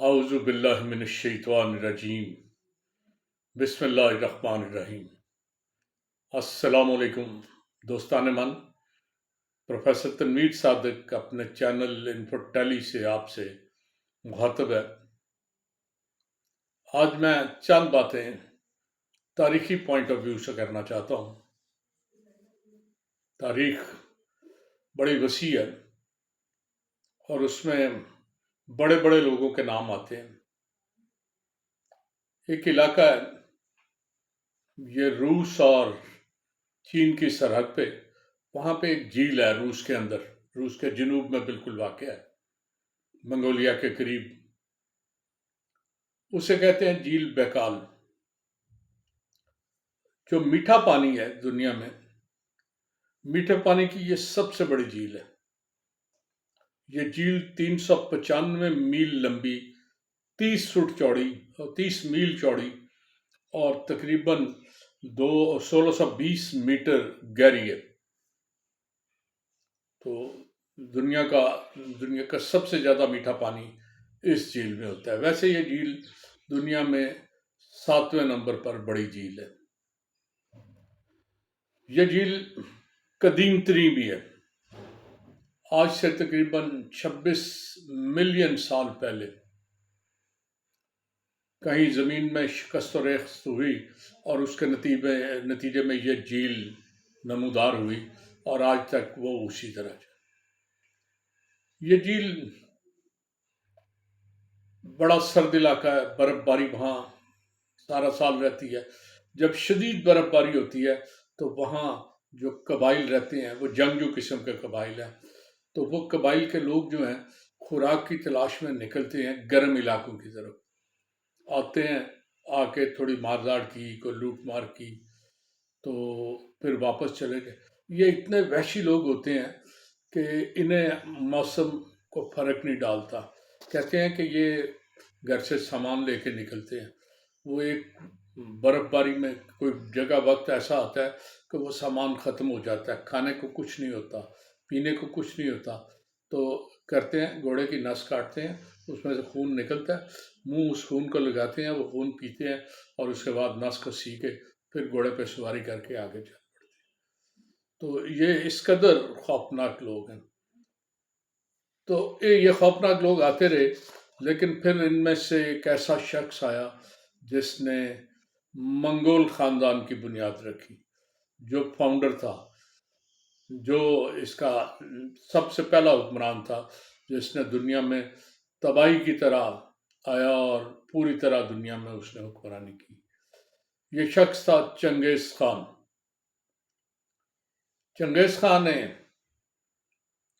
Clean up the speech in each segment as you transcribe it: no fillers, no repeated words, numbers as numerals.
اعوذ باللہ من الشیطان الرجیم بسم اللہ الرحمن الرحیم۔ السلام علیکم دوستان من، پروفیسر تنویر صادق اپنے چینل انفو ٹیلی سے آپ سے مخاطب ہے۔ آج میں چند باتیں تاریخی پوائنٹ آف ویو سے کرنا چاہتا ہوں۔ تاریخ بڑی وسیع ہے اور اس میں بڑے بڑے لوگوں کے نام آتے ہیں۔ ایک علاقہ ہے، یہ روس اور چین کی سرحد پہ، وہاں پہ ایک جھیل ہے روس کے اندر، روس کے جنوب میں بالکل واقع ہے، منگولیا کے قریب۔ اسے کہتے ہیں جھیل بیکال۔ جو میٹھا پانی ہے دنیا میں، میٹھے پانی کی یہ سب سے بڑی جھیل ہے۔ یہ جھیل 395 میل لمبی، 30 فٹ چوڑی اور 30 میل چوڑی اور تقریباً 1620 میٹر گہری ہے۔ تو دنیا کا سب سے زیادہ میٹھا پانی اس جھیل میں ہوتا ہے۔ ویسے یہ جھیل دنیا میں 7ویں نمبر پر بڑی جھیل ہے۔ یہ جھیل قدیم ترین بھی ہے۔ آج سے تقریباً 26 ملین سال پہلے کہیں زمین میں شکست و ریخت ہوئی اور اس کے نتیجے میں یہ جھیل نمودار ہوئی اور آج تک وہ اسی طرح ہے۔ یہ جھیل بڑا سرد علاقہ ہے، برف باری وہاں سارا سال رہتی ہے۔ جب شدید برف باری ہوتی ہے تو وہاں جو قبائل رہتے ہیں وہ جنگجو قسم کے قبائل ہیں، تو وہ قبائل کے لوگ جو ہیں خوراک کی تلاش میں نکلتے ہیں، گرم علاقوں کی طرف آتے ہیں، آ کے تھوڑی مارداڑ کی، کوئی لوٹ مار کی، تو پھر واپس چلے گئے۔ یہ اتنے وحشی لوگ ہوتے ہیں کہ انہیں موسم کو فرق نہیں ڈالتا۔ کہتے ہیں کہ یہ گھر سے سامان لے کے نکلتے ہیں، وہ ایک برف باری میں کوئی جگہ وقت ایسا آتا ہے کہ وہ سامان ختم ہو جاتا ہے، کھانے کو کچھ نہیں ہوتا، پینے کو کچھ نہیں ہوتا، تو کرتے ہیں گھوڑے کی نس کاٹتے ہیں، اس میں سے خون نکلتا ہے، منہ اس خون کو لگاتے ہیں، وہ خون پیتے ہیں اور اس کے بعد نس کو سی کے پھر گھوڑے پہ سواری کر کے آگے چل پڑتے ہیں۔ تو یہ اس قدر خوفناک لوگ ہیں۔ تو یہ خوفناک لوگ آتے رہے، لیکن پھر ان میں سے ایک ایسا شخص آیا جس نے منگول خاندان کی بنیاد رکھی، جو فاؤنڈر تھا، جو اس کا سب سے پہلا حکمران تھا، جس نے دنیا میں تباہی کی طرح آیا اور پوری طرح دنیا میں اس نے حکمرانی کی۔ یہ شخص تھا چنگیز خان۔ چنگیز خان نے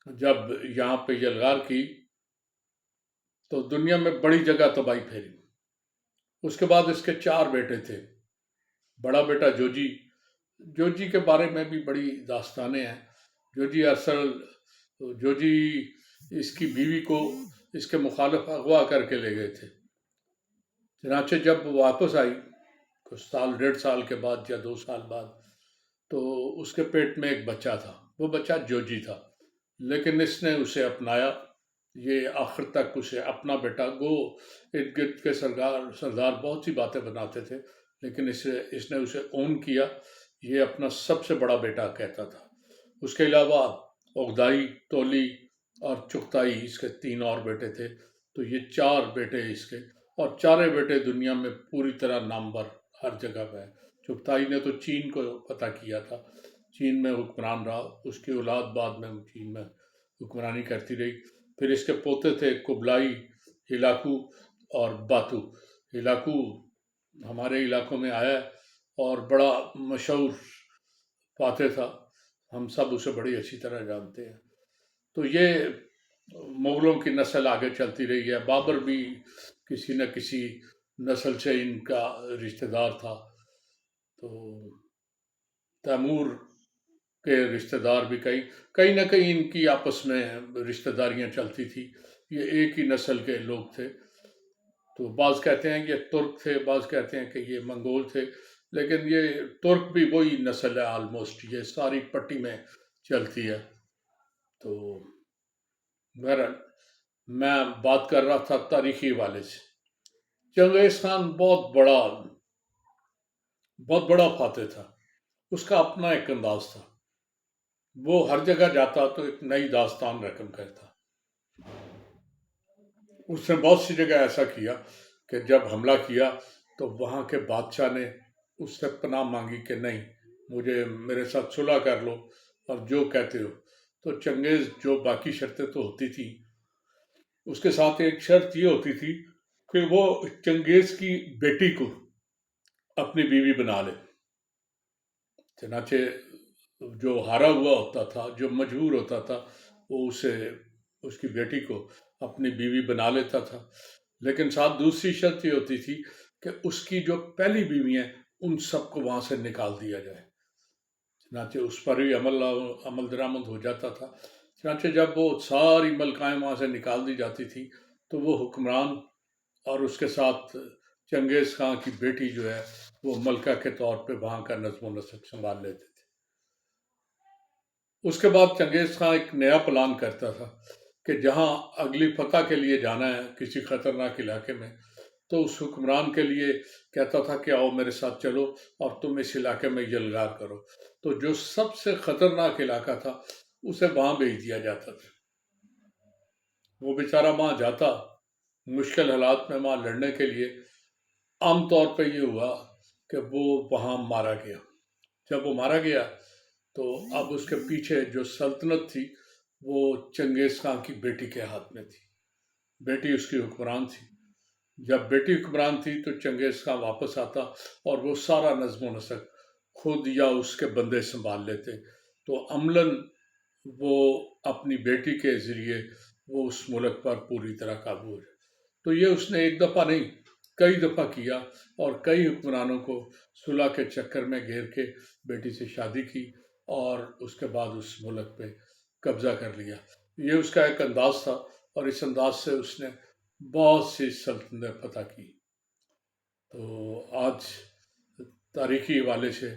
جب یہاں پہ یلغار کی تو دنیا میں بڑی جگہ تباہی پھیلی۔ اس کے بعد اس کے 4 بیٹے تھے۔ بڑا بیٹا جوجی کے بارے میں بھی بڑی داستانیں ہیں۔ جوجی اس کی بیوی کو اس کے مخالف اغوا کر کے لے گئے تھے۔ چنانچہ جب وہ واپس آئی کچھ سال، 1.5 سال کے بعد یا 2 سال بعد، تو اس کے پیٹ میں ایک بچہ تھا۔ وہ بچہ جوجی تھا، لیکن اس نے اسے اپنایا۔ یہ آخر تک اسے اپنا بیٹا، گو ارد گرد کے سردار بہت سی باتیں بناتے تھے، لیکن اس نے اسے اون کیا، یہ اپنا سب سے بڑا بیٹا کہتا تھا۔ اس کے علاوہ اوغدائی، تولی اور چغتائی، اس کے 3 اور بیٹے تھے۔ تو یہ 4 بیٹے اس کے، اور 4 بیٹے دنیا میں پوری طرح نامور ہر جگہ پہ ہے۔ چغتائی نے تو چین کو فتح کیا تھا، چین میں حکمران رہا، اس کی اولاد بعد میں چین میں حکمرانی کرتی رہی۔ پھر اس کے پوتے تھے کبلائی، ہلاکو اور باتو۔ ہلاکو ہمارے علاقوں میں آیا ہے اور بڑا مشہور فاتح تھا، ہم سب اسے بڑی اچھی طرح جانتے ہیں۔ تو یہ مغلوں کی نسل آگے چلتی رہی ہے۔ بابر بھی کسی نہ کسی نسل سے ان کا رشتہ دار تھا۔ تو تیمور کے رشتہ دار بھی کہیں نہ کہیں ان کی آپس میں رشتہ داریاں چلتی تھی۔ یہ ایک ہی نسل کے لوگ تھے۔ تو بعض کہتے ہیں کہ یہ ترک تھے، بعض کہتے ہیں کہ یہ منگول تھے، لیکن یہ ترک بھی وہی نسل ہے آلموسٹ، یہ ساری پٹی میں چلتی ہے۔ تو بہرحال میں بات کر رہا تھا تاریخی حوالے سے۔ چنگیز خان بہت بڑا فاتح تھا، اس کا اپنا ایک انداز تھا، وہ ہر جگہ جاتا تو ایک نئی داستان رقم کرتا۔ اس نے بہت سی جگہ ایسا کیا کہ جب حملہ کیا تو وہاں کے بادشاہ نے اس سے پناہ مانگی کہ نہیں، مجھے میرے ساتھ صلح کر لو اور جو کہتے ہو۔ تو چنگیز جو باقی شرطیں تو ہوتی تھی، اس کے ساتھ ایک شرط یہ ہوتی تھی کہ وہ چنگیز کی بیٹی کو اپنی بیوی بنا لے۔ چنانچہ جو ہارا ہوا ہوتا تھا، جو مجبور ہوتا تھا، وہ اس کی بیٹی کو اپنی بیوی بنا لیتا تھا، لیکن ساتھ دوسری شرط یہ ہوتی تھی کہ اس کی جو پہلی بیوی ہیں ان سب کو وہاں سے نکال دیا جائے۔ چنانچہ اس پر بھی عمل درآمد ہو جاتا تھا۔ چنانچہ جب وہ ساری ملکائیں وہاں سے نکال دی جاتی تھی تو وہ حکمران اور اس کے ساتھ چنگیز خان کی بیٹی جو ہے وہ ملکہ کے طور پہ وہاں کا نظم و نسق سنبھال لیتے تھے۔ اس کے بعد چنگیز خان ایک نیا پلان کرتا تھا کہ جہاں اگلی فتح کے لیے جانا ہے کسی خطرناک علاقے میں، تو اس حکمران کے لیے کہتا تھا کہ آؤ میرے ساتھ چلو اور تم اس علاقے میں یلغار کرو۔ تو جو سب سے خطرناک علاقہ تھا اسے وہاں بھیج دیا جاتا تھا۔ وہ بیچارہ وہاں جاتا مشکل حالات میں وہاں لڑنے کے لیے۔ عام طور پہ یہ ہوا کہ وہ وہاں مارا گیا۔ جب وہ مارا گیا تو اب اس کے پیچھے جو سلطنت تھی وہ چنگیز خان کی بیٹی کے ہاتھ میں تھی۔ بیٹی اس کی حکمران تھی۔ جب بیٹی حکمران تھی تو چنگیز خان واپس آتا اور وہ سارا نظم و نسق خود یا اس کے بندے سنبھال لیتے، تو عملاً وہ اپنی بیٹی کے ذریعے وہ اس ملک پر پوری طرح قابو ہو جائے۔ تو یہ اس نے ایک دفعہ نہیں، کئی دفعہ کیا اور کئی حکمرانوں کو صلح کے چکر میں گھیر کے بیٹی سے شادی کی اور اس کے بعد اس ملک پہ قبضہ کر لیا۔ یہ اس کا ایک انداز تھا اور اس انداز سے اس نے بہت سی سلطنتیں فتح کی۔ تو آج تاریخی حوالے سے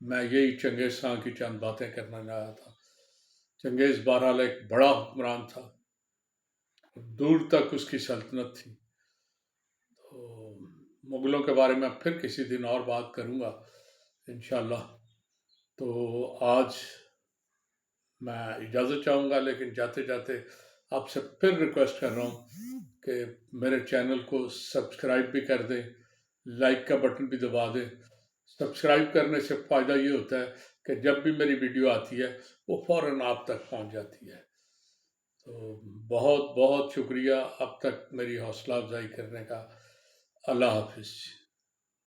میں یہی چنگیز خان کی چند باتیں کرنا چاہا تھا۔ چنگیز بہرحال ایک بڑا حکمران تھا، دور تک اس کی سلطنت تھی۔ تو مغلوں کے بارے میں پھر کسی دن اور بات کروں گا انشاءاللہ۔ تو آج میں اجازت چاہوں گا، لیکن جاتے جاتے آپ سے پھر ریکویسٹ کر رہا ہوں کہ میرے چینل کو سبسکرائب بھی کر دیں، لائک کا بٹن بھی دبا دیں۔ سبسکرائب کرنے سے فائدہ یہ ہوتا ہے کہ جب بھی میری ویڈیو آتی ہے وہ فوراً آپ تک پہنچ جاتی ہے۔ تو بہت بہت شکریہ اب تک میری حوصلہ افزائی کرنے کا۔ اللہ حافظ۔